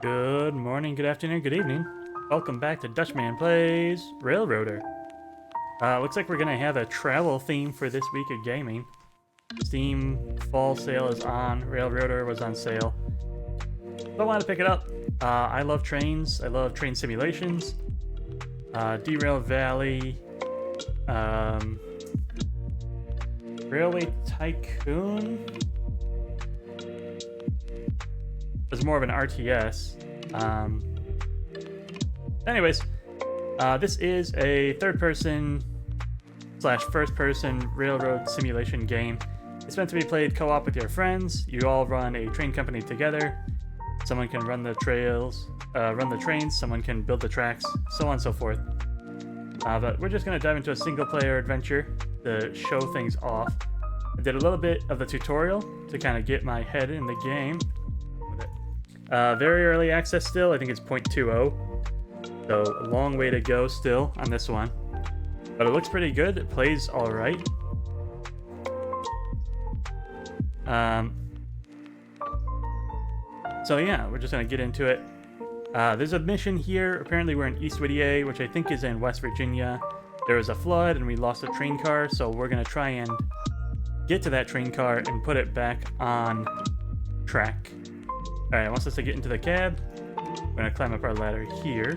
Good morning, good afternoon, good evening. Welcome back to Dutchman Plays Railroader. Looks like we're gonna have a travel theme for this week of gaming. Steam fall sale is on. Railroader was on sale. So I want to pick it up. I love trains. I love train simulations. Derail Valley. Railway Tycoon. It's more of an RTS. Anyways, this is a third-person / first-person railroad simulation game. It's meant to be played co-op with your friends. You all run a train company together. Someone can run the trains. Someone can build the tracks, so on and so forth. But we're just gonna dive into a single-player adventure to show things off. I did a little bit of the tutorial to kind of get my head in the game. Very early access still. I think it's 0.20. So a long way to go still on this one. But it looks pretty good. It plays alright. So yeah, we're just going to get into it. There's a mission here. Apparently we're in East Whittier, which I think is in West Virginia. There was a flood and we lost a train car. So we're going to try and get to that train car and put it back on track. Alright, it wants us to get into the cab. We're going to climb up our ladder here.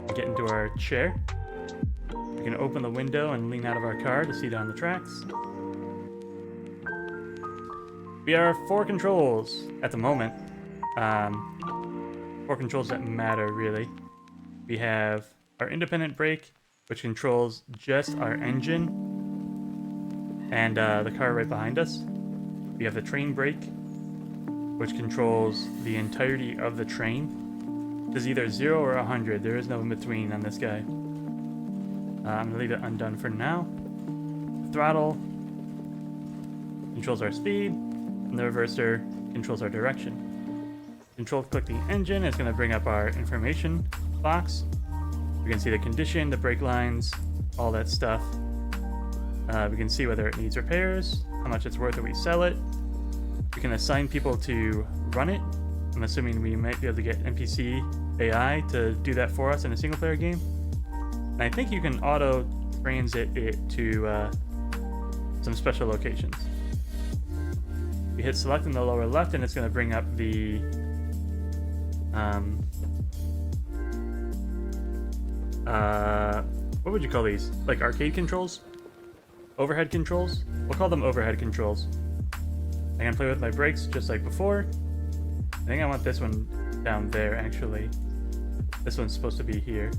Get into our chair. We can open the window and lean out of our car to see down the tracks. We are 4 controls at the moment. 4 controls that matter, really. We have our independent brake, which controls just our engine and the car right behind us. We have the train brake, which controls the entirety of the train. It's either 0 or 100. There is no in between on this guy. I'm going to leave it undone for now. The throttle controls our speed, and the reverser controls our direction. Control-click the engine is going to bring up our information box. We can see the condition, the brake lines, all that stuff. We can see whether it needs repairs, how much it's worth if we sell it. We can assign people to run it. I'm assuming we might be able to get NPC AI to do that for us in a single-player game. And I think you can auto-transit it to some special locations. We hit select in the lower left, and it's going to bring up the what would you call these? Like arcade controls? Overhead controls? We'll call them overhead controls. I can play with my brakes just like before. I think I want this one down there, actually. This one's supposed to be here.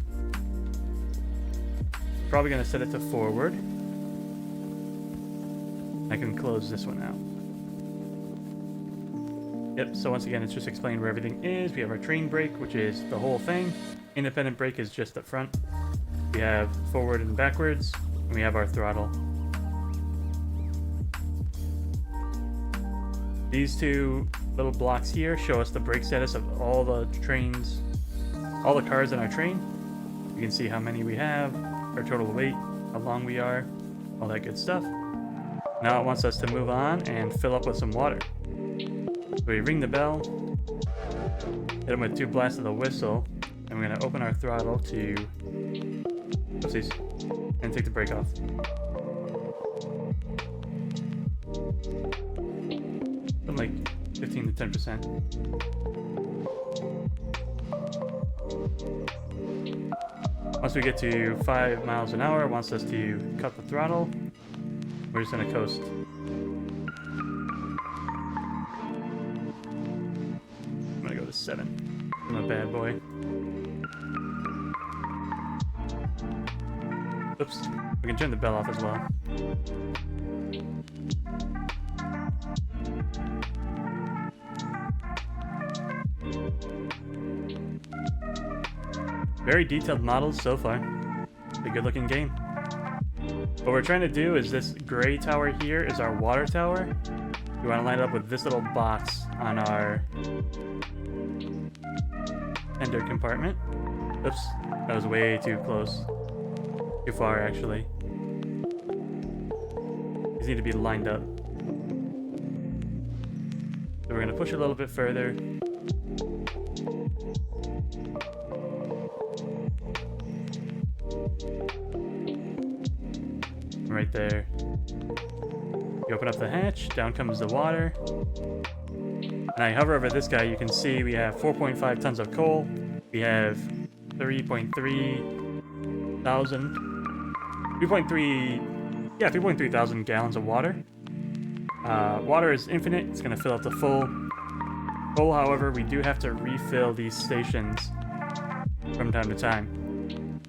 Probably going to set it to forward. I can close this one out. Yep, so once again, it's just explaining where everything is. We have our train brake, which is the whole thing. Independent brake is just up front. We have forward and backwards, and we have our throttle. These 2 little blocks here show us the brake status of all the trains, all the cars in our train. You can see how many we have, our total weight, how long we are, all that good stuff. Now it wants us to move on and fill up with some water. So we ring the bell, hit them with 2 blasts of the whistle, and we're going to open our throttle to, oopsies, and take the brake off. Like 15 to 10%. Once we get to 5 miles an hour, it wants us to cut the throttle. We're just gonna coast. I'm gonna go to 7. I'm a bad boy. Oops. We can turn the bell off as well. Very detailed models so far. It's a good looking game. What we're trying to do is this gray tower here is our water tower. We want to line it up with this little box on our tender compartment. Oops, that was way too close. Too far, actually. These need to be lined up. So we're going to push a little bit further. Right there. You open up the hatch, down comes the water. And I hover over this guy, you can see we have 4.5 tons of coal. We have 3.3 thousand gallons of water. Water is infinite, it's gonna fill up to full. Coal, however, we do have to refill these stations from time to time.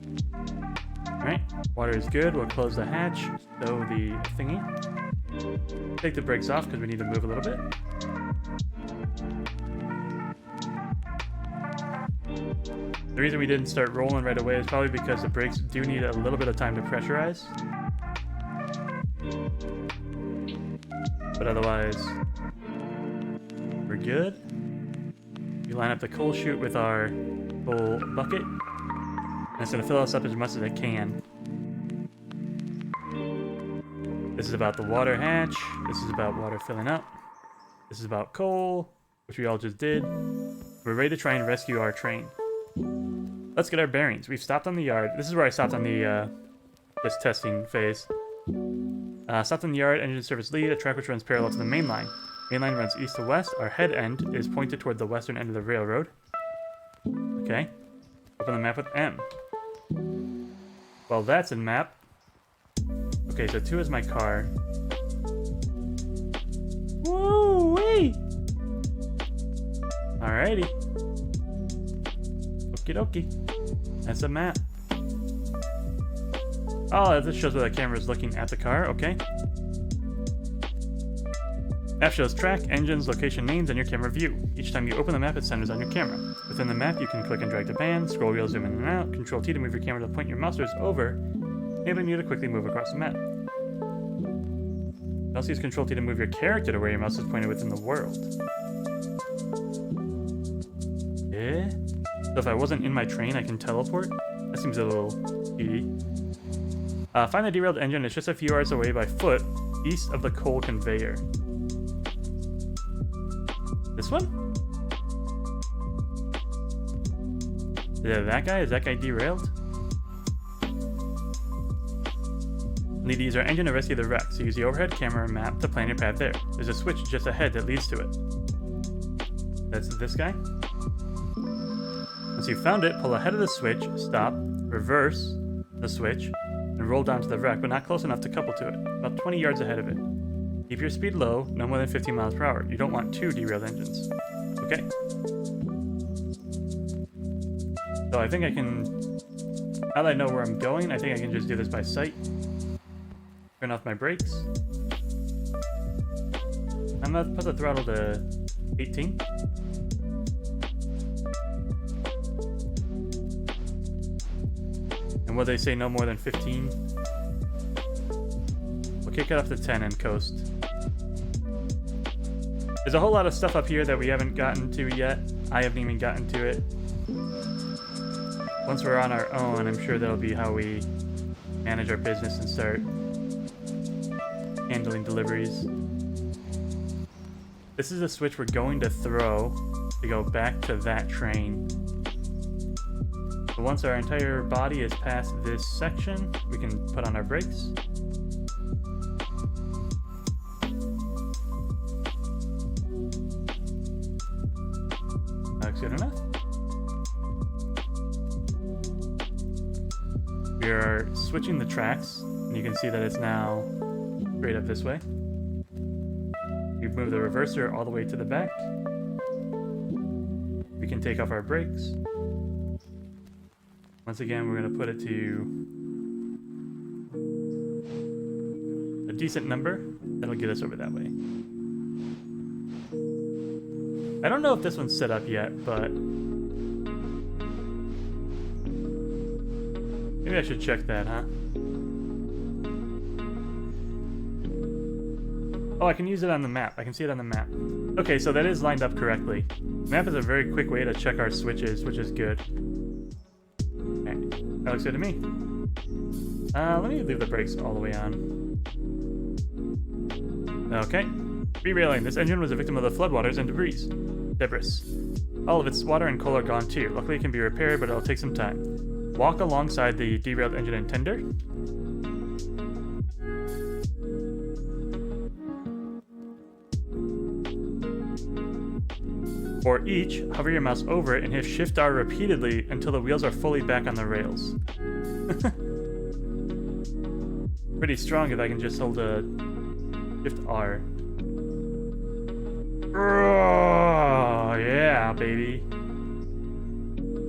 Alright, water is good, we'll close the hatch, stow the thingy. Take the brakes off because we need to move a little bit. The reason we didn't start rolling right away is probably because the brakes do need a little bit of time to pressurize. But otherwise, we're good. We line up the coal chute with our coal bucket. And it's going to fill us up as much as it can. This is about the water hatch. This is about water filling up. This is about coal, which we all just did. We're ready to try and rescue our train. Let's get our bearings. We've stopped on the yard. This is where I stopped on the this testing phase. Stopped on the yard, engine service lead, a track which runs parallel to the main line. Main line runs east to west. Our head end is pointed toward the western end of the railroad. Okay. Open the map with M. Well, that's a map. Okay, so 2 is my car. Woo-wee! Alrighty. Okie dokie. That's a map. Oh, this shows where the camera is looking at the car. Okay. Map shows track, engines, location names, and your camera view. Each time you open the map, it centers on your camera. Within the map, you can click and drag the band, scroll wheel, zoom in and out, Control T to move your camera to point your mouse over, enabling you to quickly move across the map. You also use Control T to move your character to where your mouse is pointed within the world. Yeah. So if I wasn't in my train, I can teleport? That seems a little cheaty. Find the derailed engine. It's just a few yards away by foot, east of the coal conveyor. This one? Is that that guy? Is that guy derailed? Need to use our engine to rescue the wreck, so use the overhead camera map to plan your path there. There's a switch just ahead that leads to it. That's this guy. Once you've found it, pull ahead of the switch, stop, reverse the switch, and roll down to the wreck, but not close enough to couple to it. About 20 yards ahead of it. Keep your speed low, no more than 15 miles per hour. You don't want 2 derailed engines. Okay. So I think I can... Now that I know where I'm going, I think I can just do this by sight. Turn off my brakes. I'm gonna put the throttle to 18. And what they say, no more than 15. We'll kick it up to 10 and coast. There's a whole lot of stuff up here that we haven't gotten to yet. I haven't even gotten to it. Once we're on our own, I'm sure that'll be how we manage our business and start handling deliveries. This is a switch we're going to throw to go back to that train. So once our entire body is past this section, we can put on our brakes. That's good enough. We are switching the tracks, and you can see that it's now straight up this way. We move the reverser all the way to the back. We can take off our brakes. Once again, we're going to put it to a decent number. That'll get us over that way. I don't know if this one's set up yet, but maybe I should check that, huh? Oh, I can use it on the map. I can see it on the map. Okay, so that is lined up correctly. Map is a very quick way to check our switches, which is good. Okay, that looks good to me. Let me leave the brakes all the way on. Okay. Derailing. This engine was a victim of the floodwaters and debris. All of its water and coal are gone too. Luckily it can be repaired, but it'll take some time. Walk alongside the derailed engine and tender. For each, hover your mouse over it and hit Shift R repeatedly until the wheels are fully back on the rails. Pretty strong if I can just hold a Shift R. Oh, yeah, baby.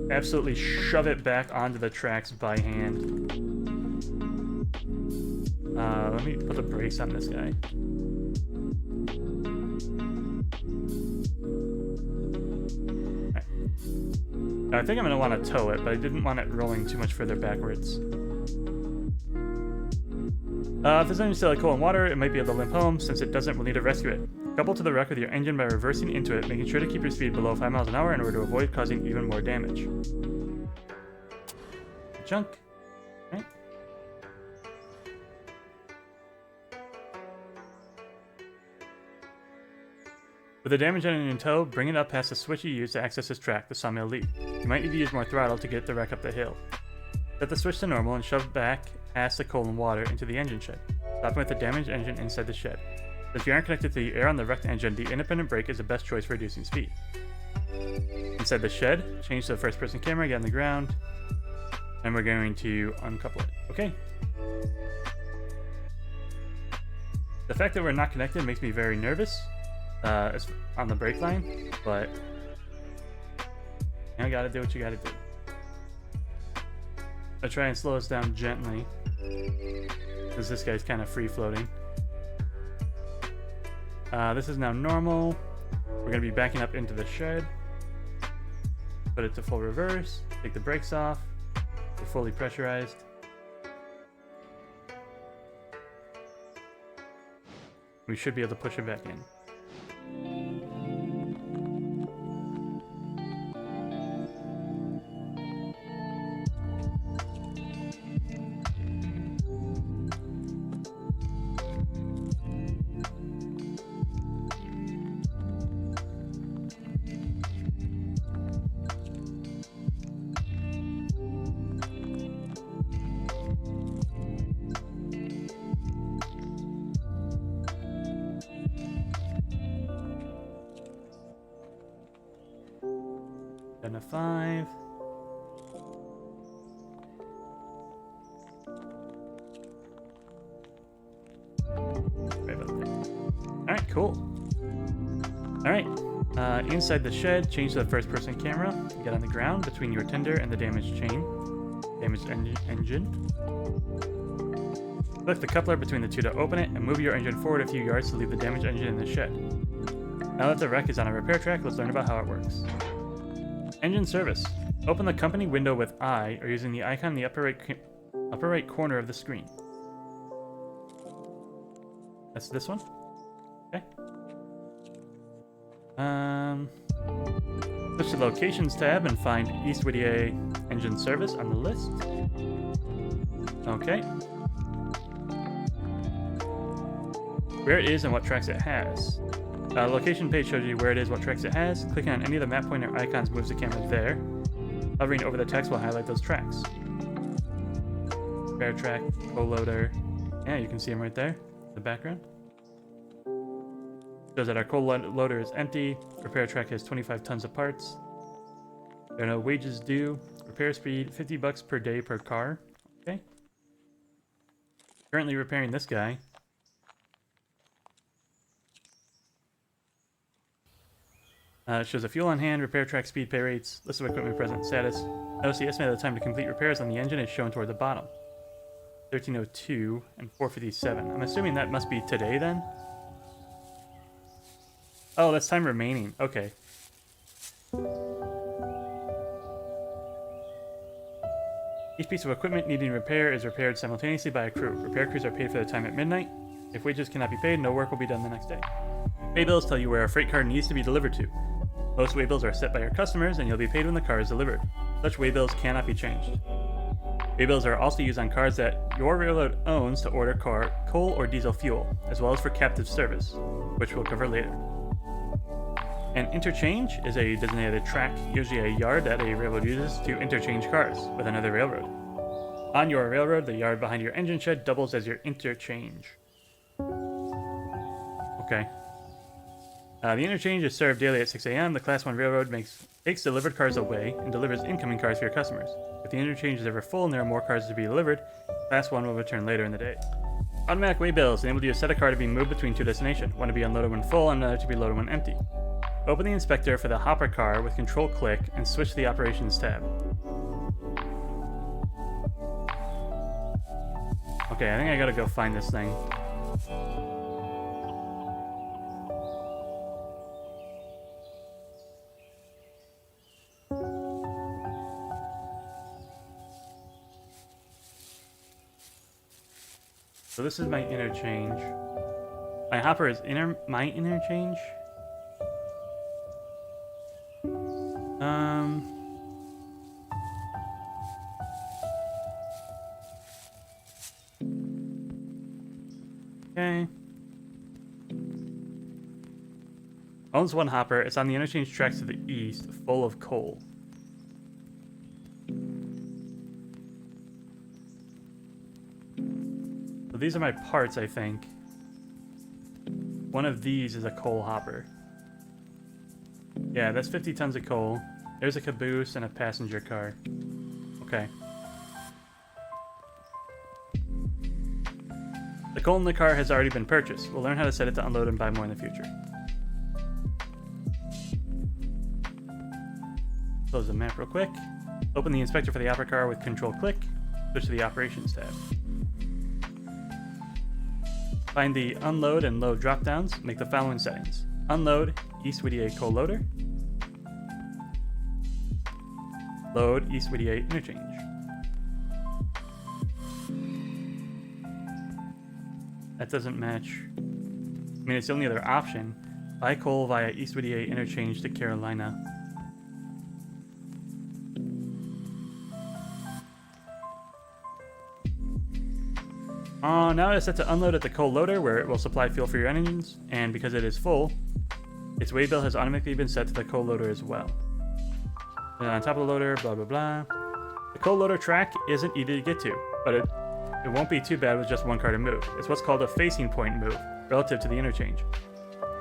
Absolutely shove it back onto the tracks by hand. Let me put the brakes on this guy. I think I'm going to want to tow it, but I didn't want it rolling too much further backwards. If there's any still like coal and water, it might be able to limp home. Since it doesn't, we'll need to rescue it. Couple to the wreck with your engine by reversing into it, making sure to keep your speed below 5 miles an hour in order to avoid causing even more damage. Junk. Right. With the damaged engine in tow, bring it up past the switch you used to access this track, the sawmill lead. You might need to use more throttle to get the wreck up the hill. Set the switch to normal and shove back past the coal and water into the engine shed, stopping with the damaged engine inside the shed. Since you aren't connected to the air on the wrecked engine, the independent brake is the best choice for reducing speed. Inside the shed, change to the first-person camera, get on the ground, and we're going to uncouple it. Okay. The fact that we're not connected makes me very nervous on the brake line, but you gotta do what you gotta do. I'll try and slow us down gently, because this guy's kind of free-floating. This is now normal. We're going to be backing up into the shed. Put it to full reverse. Take the brakes off. We're fully pressurized. We should be able to push it back in. And a 5. Right about there. Alright, cool. Alright. Inside the shed, change to the first person camera. Get on the ground between your tender and the damaged chain. Damaged engine. Click the coupler between the two to open it and move your engine forward a few yards to leave the damaged engine in the shed. Now that the wreck is on a repair track, let's learn about how it works. Engine service. Open the company window with I or using the icon in the upper right corner of the screen. That's this one? Okay. Switch to the locations tab and find East Whittier engine service on the list. Okay. Where it is and what tracks it has. Location page shows you where it is, what tracks it has. Clicking on any of the map pointer icons moves the camera there. Hovering over the text will highlight those tracks. Repair track, coal-loader. Yeah, you can see them right there in the background. Shows that our coal-loader is empty. Repair track has 25 tons of parts. There are no wages due. Repair speed, $50 per day per car. Okay. Currently repairing this guy. It shows a fuel on hand, repair track speed, pay rates, list of equipment present, status. Notice the estimated time to complete repairs on the engine is shown toward the bottom. 13:02 and 4:57. I'm assuming that must be today then? Oh, that's time remaining. Okay. Each piece of equipment needing repair is repaired simultaneously by a crew. Repair crews are paid for their time at midnight. If wages cannot be paid, no work will be done the next day. Waybills tell you where a freight car needs to be delivered to. Most waybills are set by your customers, and you'll be paid when the car is delivered. Such waybills cannot be changed. Waybills are also used on cars that your railroad owns to order coal or diesel fuel, as well as for captive service, which we'll cover later. An interchange is a designated track, usually a yard that a railroad uses to interchange cars with another railroad. On your railroad, the yard behind your engine shed doubles as your interchange. Okay. The interchange is served daily at 6 a.m. The Class 1 railroad takes delivered cars away and delivers incoming cars for your customers. If the interchange is ever full and there are more cars to be delivered, Class 1 will return later in the day. Automatic weigh bills enable you to set a car to be moved between two destinations, one to be unloaded when full and another to be loaded when empty. Open the inspector for the hopper car with Control click and switch to the Operations tab. Okay, I think I gotta go find this thing. So this is my interchange. My hopper is my interchange. Okay. Owns one hopper. It's on the interchange tracks to the east, full of coal. So these are my parts, I think. One of these is a coal hopper. Yeah, that's 50 tons of coal. There's a caboose and a passenger car. Okay. The coal in the car has already been purchased. We'll learn how to set it to unload and buy more in the future. Close the map real quick. Open the inspector for the hopper car with Control click. Switch to the Operations tab. Find the unload and load drop-downs. Make the following settings. Unload East Whittier coal loader. Load East Whittier interchange. That doesn't match. I mean, it's the only other option. Buy coal via East Whittier interchange to Carolina. Now it's set to unload at the coal loader where it will supply fuel for your engines, and because it is full, its weigh bill has automatically been set to the coal loader as well. And on top of the loader, blah blah blah. The coal loader track isn't easy to get to, but it won't be too bad with just one car to move. It's what's called a facing point move, relative to the interchange.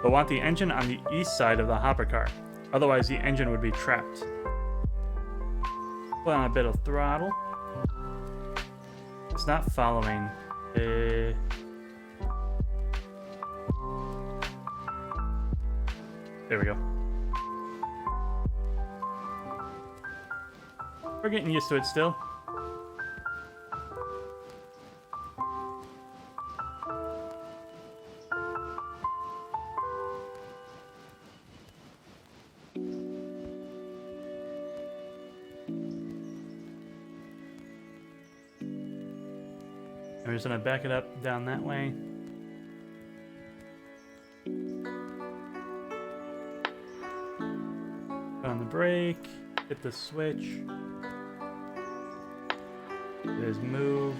We'll want the engine on the east side of the hopper car, otherwise the engine would be trapped. Put on a bit of throttle. It's not following. There we go. We're getting used to it still. I'm just gonna back it up down that way. Put on the brake, hit the switch. It is moved.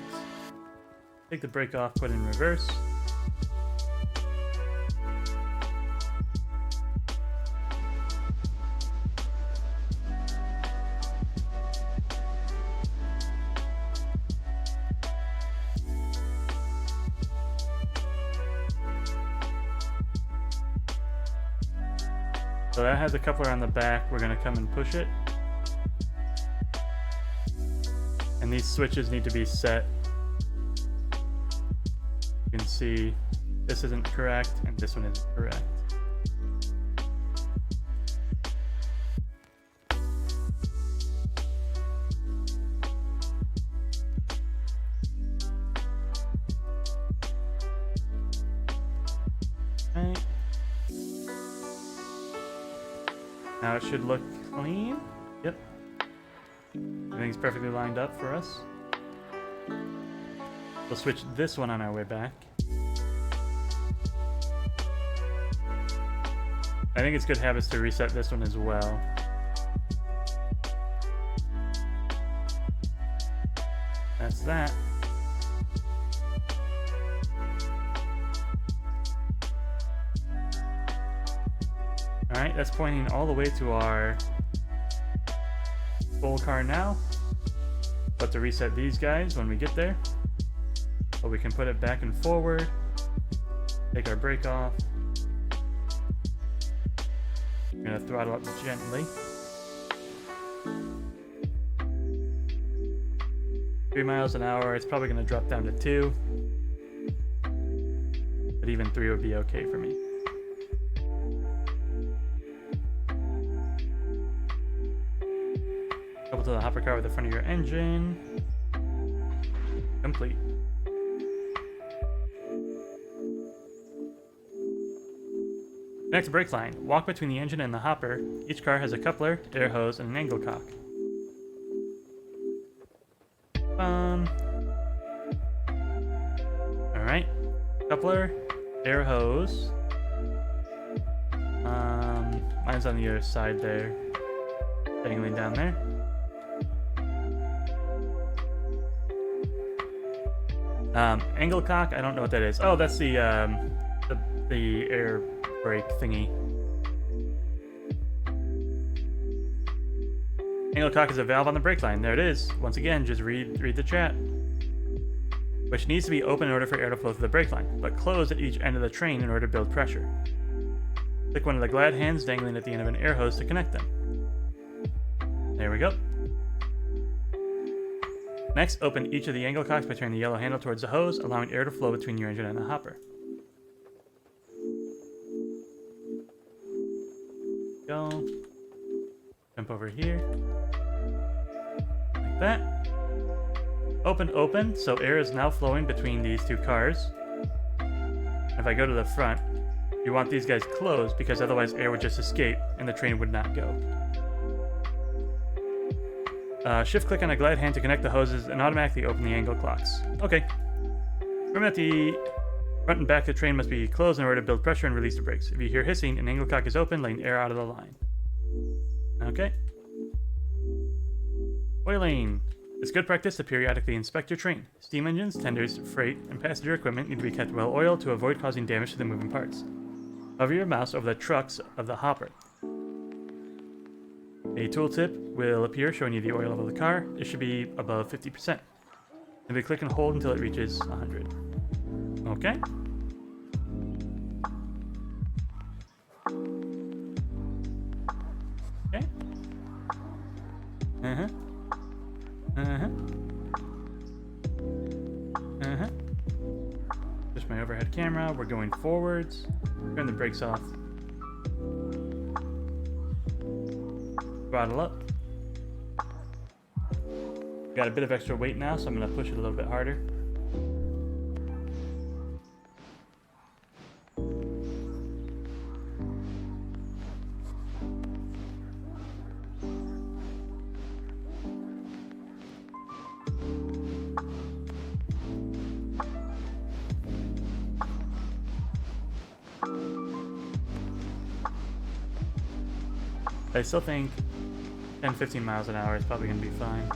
Take the brake off, put it in reverse. So that has a coupler on the back. We're going to come and push it. And these switches need to be set. You can see this isn't correct and this one isn't correct. Okay. Now it should look clean. Yep. Everything's perfectly lined up for us. We'll switch this one on our way back. I think it's good habits to reset this one as well. That's that. Alright, that's pointing all the way to our full car now. But to reset these guys when we get there. But we can put it back and forward. Take our brake off. We're going to throttle up gently. 3 miles an hour, it's probably going to drop down to 2. But even 3 would be okay for me. Couple to the hopper car with the front of your engine. Complete. Next, brake line. Walk between the engine and the hopper. Each car has a coupler, air hose, and an angle cock. Alright. Coupler, air hose. Mine's on the other side there. Dangling down there. Angle cock, I don't know what that is. Oh, that's the air brake thingy. Angle cock is a valve on the brake line. There it is. Once again, just read the chat. Which needs to be open in order for air to flow through the brake line, but closed at each end of the train in order to build pressure. Click one of the glad hands dangling at the end of an air hose to connect them. There we go. Next, open each of the angle cocks by turning the yellow handle towards the hose, allowing air to flow between your engine and the hopper. Go. Jump over here. Like that. Open, so air is now flowing between these two cars. If I go to the front, you want these guys closed because otherwise air would just escape and the train would not go. Shift click on a glide hand to connect the hoses and automatically open the angle clocks. Okay. Remember that the front and back of the train must be closed in order to build pressure and release the brakes. If you hear hissing, an angle cock is open, letting air out of the line. Okay. Oiling. It's good practice to periodically inspect your train. Steam engines, tenders, freight, and passenger equipment need to be kept well oiled to avoid causing damage to the moving parts. Hover your mouse over the trucks of the hopper. A tooltip will appear showing you the oil level of the car. It should be above 50%. Simply click and hold until it reaches 100. Okay. Okay. Just my overhead camera. We're going forwards. Turn the brakes off. Throttle up. Got a bit of extra weight now, so I'm going to push it a little bit harder. I still think 10-15 miles an hour is probably going to be fine.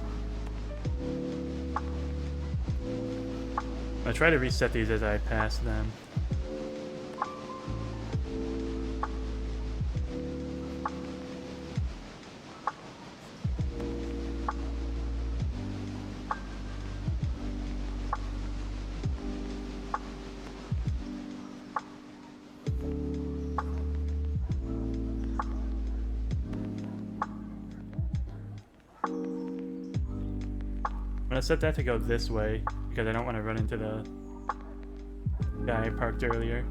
I'll try to reset these as I pass them. I'm gonna set that to go this way because I don't want to run into the guy I parked earlier.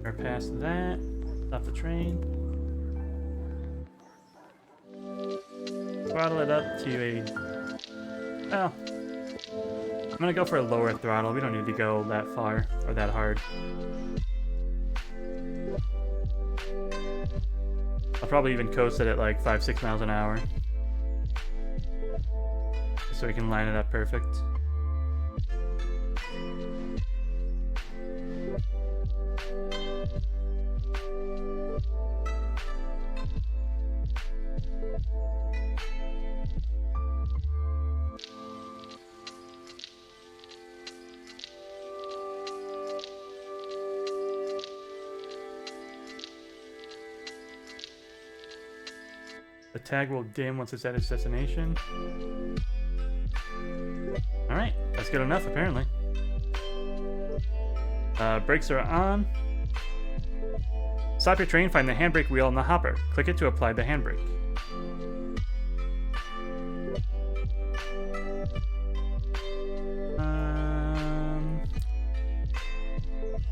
Or past that, stop the train. Throttle it up to a... Well, I'm gonna go for a lower throttle. We don't need to go that far or that hard. I'll probably even coast it at like 5-6 miles an hour. So we can line it up perfect. The tag will dim once it's at its destination. Alright, that's good enough apparently. Brakes are on. Stop your train, find the handbrake wheel on the hopper. Click it to apply the handbrake.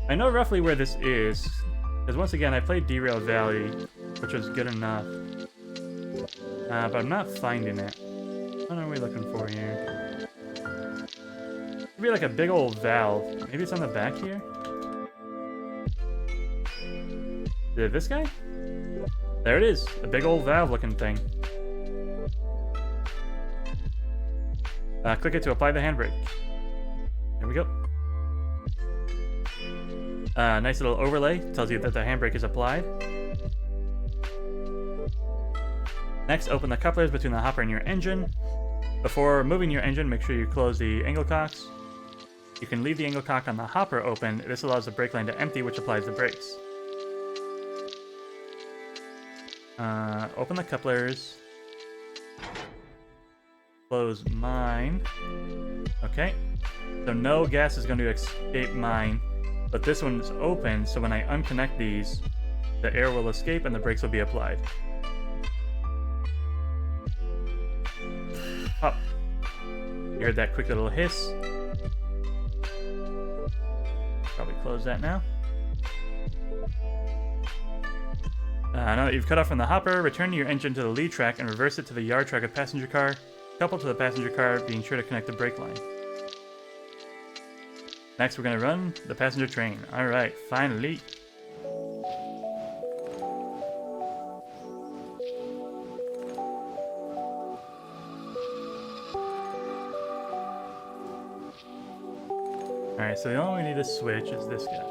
I know roughly where this is, because once again I played Derail Valley, which was good enough. But I'm not finding it. What are we looking for here? Could be like a big old valve. Maybe it's on the back here? Is it this guy? There it is, a big old valve looking thing. Click it to apply the handbrake. There we go. Nice little overlay, tells you that the handbrake is applied. Next, open the couplers between the hopper and your engine. Before moving your engine, make sure you close the angle cocks. You can leave the angle cock on the hopper open. This allows the brake line to empty, which applies the brakes. Open the couplers. Close mine. Okay. So no gas is going to escape mine, but this one is open, so when I unconnect these, the air will escape and the brakes will be applied. Up. You heard that quick little hiss. Probably close that now. Now that you've cut off from the hopper, return your engine to the lead track and reverse it to the yard track of passenger car, coupled to the passenger car, being sure to connect the brake line. Next, we're going to run the passenger train. Alright, finally. Alright, so the only one we need to switch is this guy.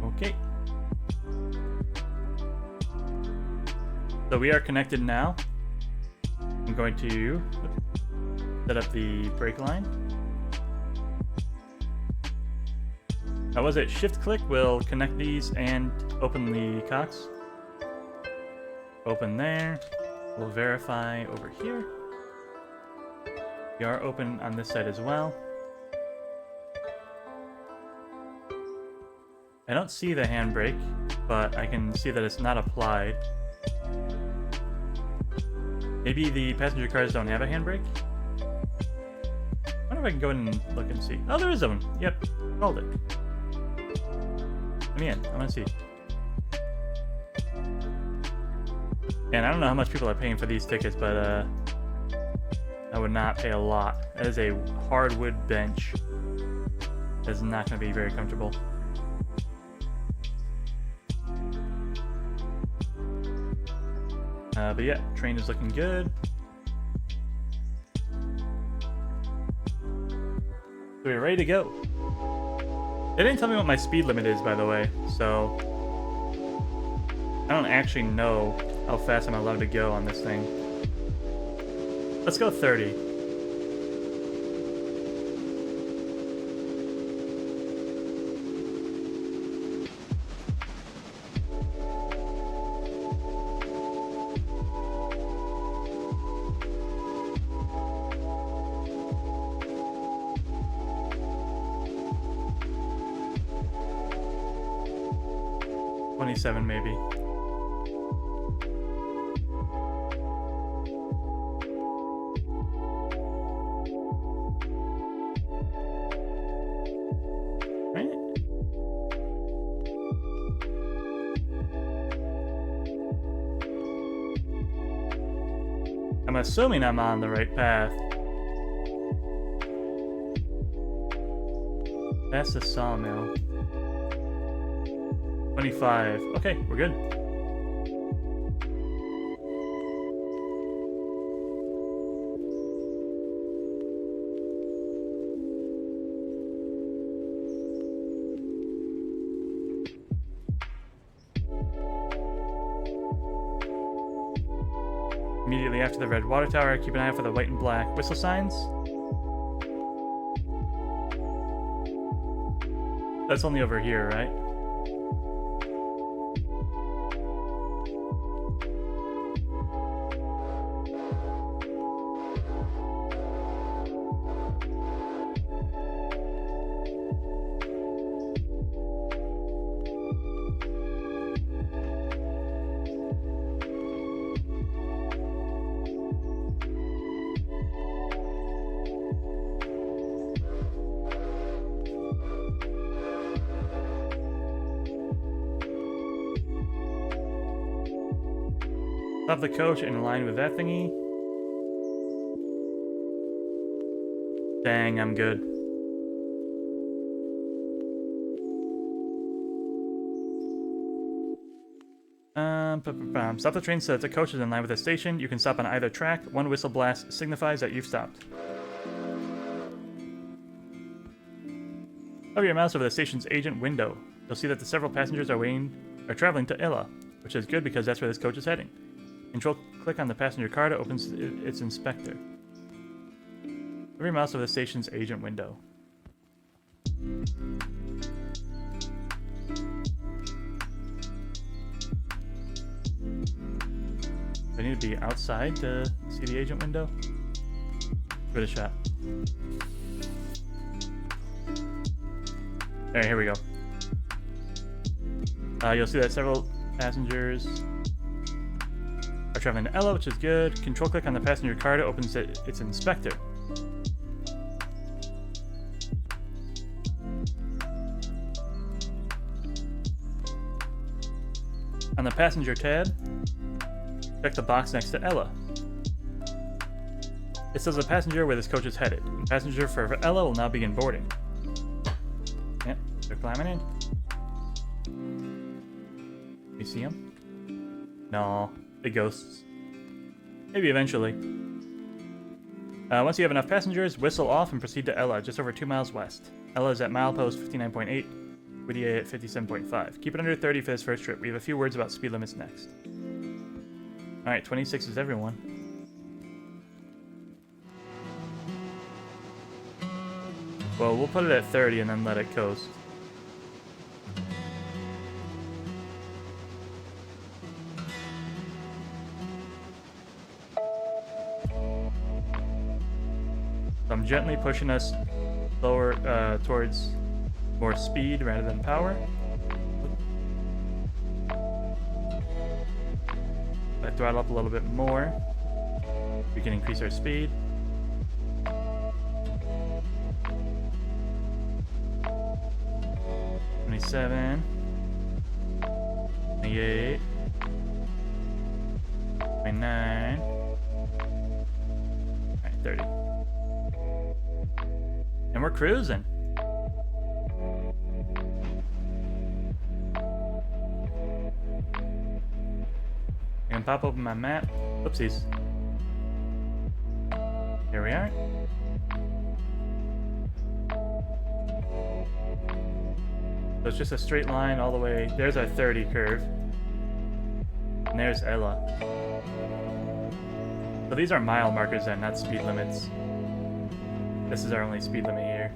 Okay. So we are connected now. I'm going to set up the brake line. Now was it shift click will connect these and open the cocks? Open there. We'll verify over here. We are open on this side as well. I don't see the handbrake, but I can see that it's not applied. Maybe the passenger cars don't have a handbrake? I wonder if I can go in and look and see. Oh, there is one. Yep, called it. Let me in. I want to see. And I don't know how much people are paying for these tickets, but I would not pay a lot. That is a hardwood bench. That's not going to be very comfortable. But yeah, train is looking good. So we're ready to go. They didn't tell me what my speed limit is, by the way, so I don't actually know how fast I'm allowed to go on this thing. Let's go 30. Seven maybe. Right. I'm assuming I'm on the right path. That's the sawmill. 25. Okay, we're good. be after the red water tower. Keep an eye out for the white and black whistle signs. That's only over here, right? Stop the coach and align with that thingy. Dang, I'm good. Stop the train so that the coach is in line with the station. You can stop on either track. One whistle blast signifies that you've stopped. Hover your mouse over the station's agent window. You'll see that the several passengers are traveling to Illa, which is good because that's where this coach is heading. Click on the passenger card to open its inspector. Hover your mouse over the station's agent window. Do I need to be outside to see the agent window? Give it a shot. Alright, here we go. You'll see that several passengers are traveling to Ella, which is good. Control click on the passenger card to open its inspector. On the passenger tab, check the box next to Ella. It says the passenger where this coach is headed. The passenger for Ella will now begin boarding. Yep, they're climbing in. You see them? No, the ghosts. Maybe eventually. Once you have enough passengers, whistle off and proceed to Ella, just over 2 miles west. Ella is at milepost 59.8, Whittier at 57.5. Keep it under 30 for this first trip. We have a few words about speed limits next. Alright, 26 is everyone. Well, we'll put it at 30 and then let it coast. So I'm gently pushing us lower towards more speed rather than power. If I throttle up a little bit more, we can increase our speed. $27, $28, $29, alright, $30. And we're cruising. I can pop open my map. Oopsies. Here we are. So it's just a straight line all the way. There's our 30 curve. And there's Ella. So these are mile markers then, not speed limits. This is our only speed limit here.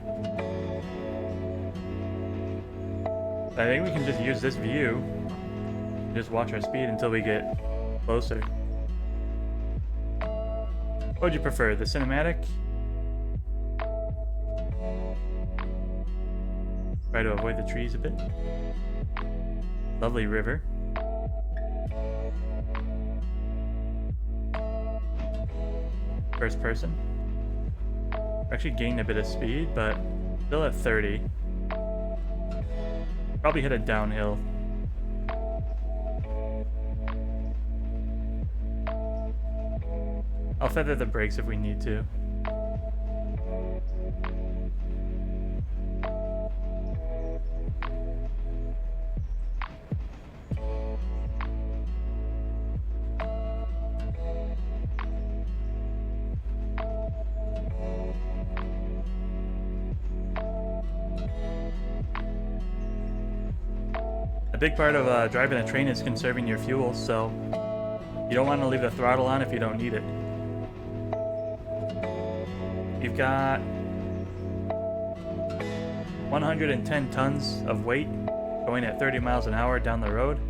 I think we can just use this view and just watch our speed until we get closer. What would you prefer, the cinematic? Try to avoid the trees a bit. Lovely river. First person. We're actually gaining a bit of speed, but still at 30. Probably hit a downhill. I'll feather the brakes if we need to. A big part of driving a train is conserving your fuel, so you don't want to leave the throttle on if you don't need it. You've got 110 tons of weight going at 30 miles an hour down the road.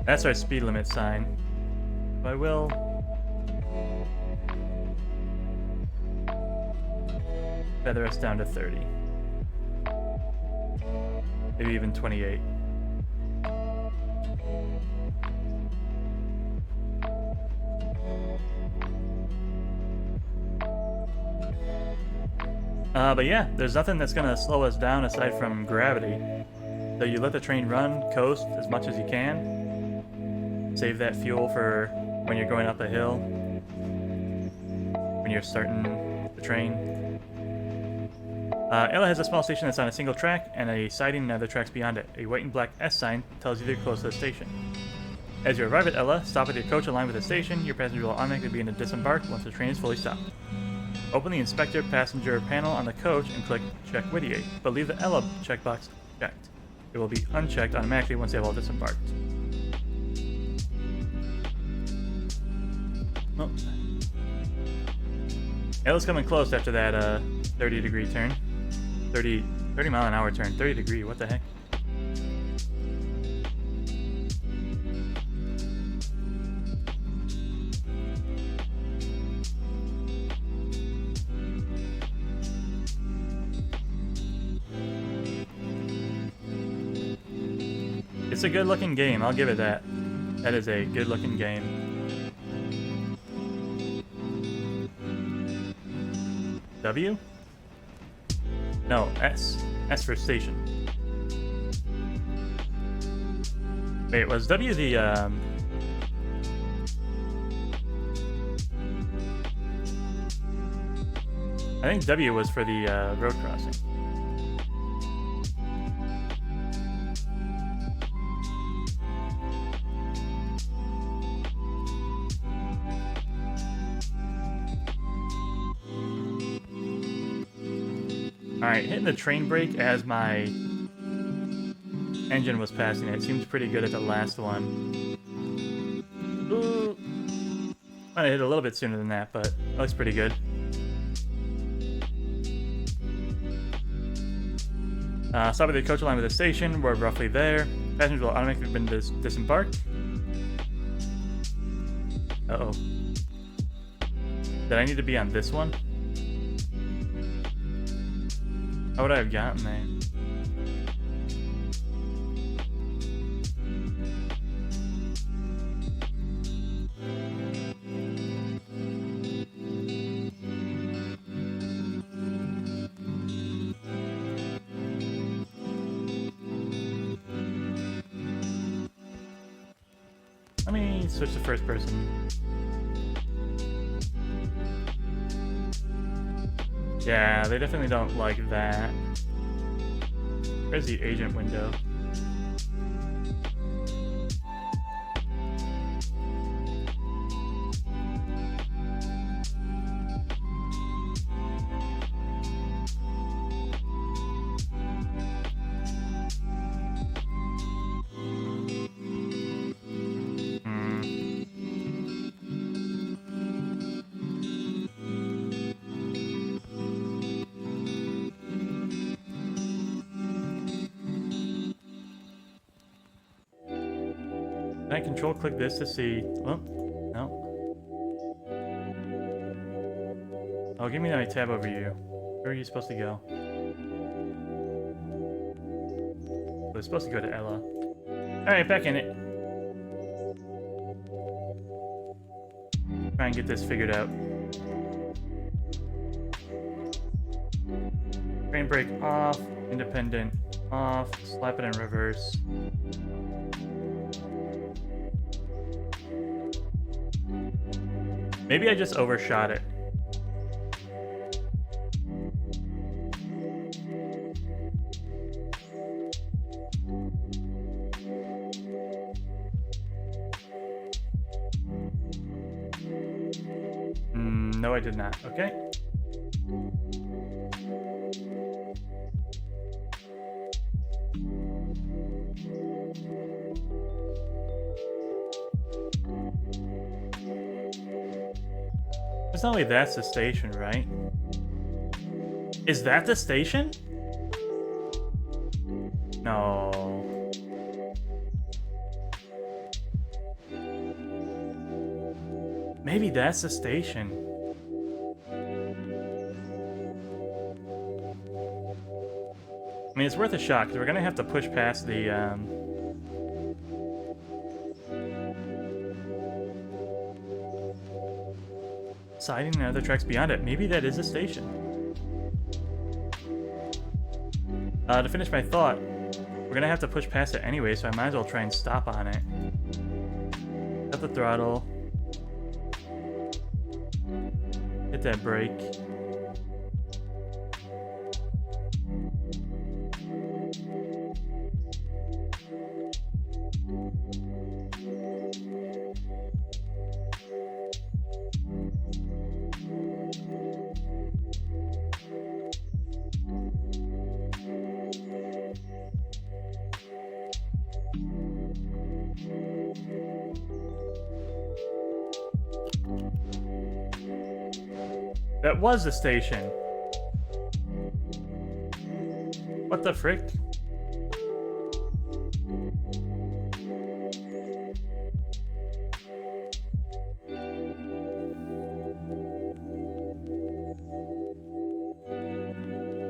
That's our speed limit sign. I will feather us down to 30. Maybe even 28. But yeah, there's nothing that's gonna slow us down aside from gravity. So you let the train run, coast as much as you can. Save that fuel for when you're going up a hill, when you're starting the train. Ella has a small station that's on a single track and a siding and other tracks beyond it. A white and black S sign tells you they're close to the station. As you arrive at Ella, stop with your coach aligned with the station. Your passenger will automatically begin to disembark once the train is fully stopped. Open the inspector passenger panel on the coach and click check Whittier, but leave the Ella checkbox checked. It will be unchecked automatically once they have all disembarked. Oh. Ella's coming close after that 30-degree turn. 30 mile an hour turn. 30 degree, what the heck? It's a good looking game, I'll give it that. That is a good looking game. W? No, S. S for station. Wait, was W the, I think W was for the, road crossing. Alright, hitting the train brake as my engine was passing it. Seems pretty good at the last one. Ooh. Might have hit a little bit sooner than that, but it looks pretty good. Stop at the coach line with the station. We're roughly there. Passengers will automatically have been disembarked. Uh-oh. Did I need to be on this one? How would I have gotten there? Let me switch to first person. Yeah, they definitely don't like that. Where's the agent window? Can I control click this to see? Oh, no. Oh, give me my tab overview. Where are you supposed to go? We're supposed to go to Ella. Alright, back in it. Try and get this figured out. Train brake off, independent off, slap it in reverse. Maybe I just overshot it. No, I did not. Okay. There's no way that's the station, right? Is that the station? No. Maybe that's the station. I mean, it's worth a shot, because we're going to have to push past the, siding and other tracks beyond it. Maybe that is a station. To finish my thought, we're going to have to push past it anyway, so I might as well try and stop on it. Cut the throttle. Hit that brake. That was the station. What the frick?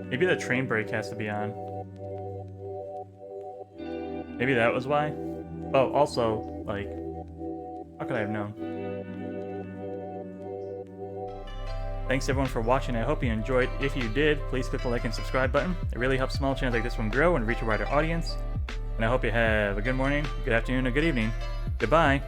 Maybe the train brake has to be on. Maybe that was why. Oh, also, like, how could I have known? Thanks everyone for watching. I hope you enjoyed. If you did, please click the like and subscribe button. It really helps small channels like this one grow and reach a wider audience. And I hope you have a good morning, good afternoon, or good evening. Goodbye.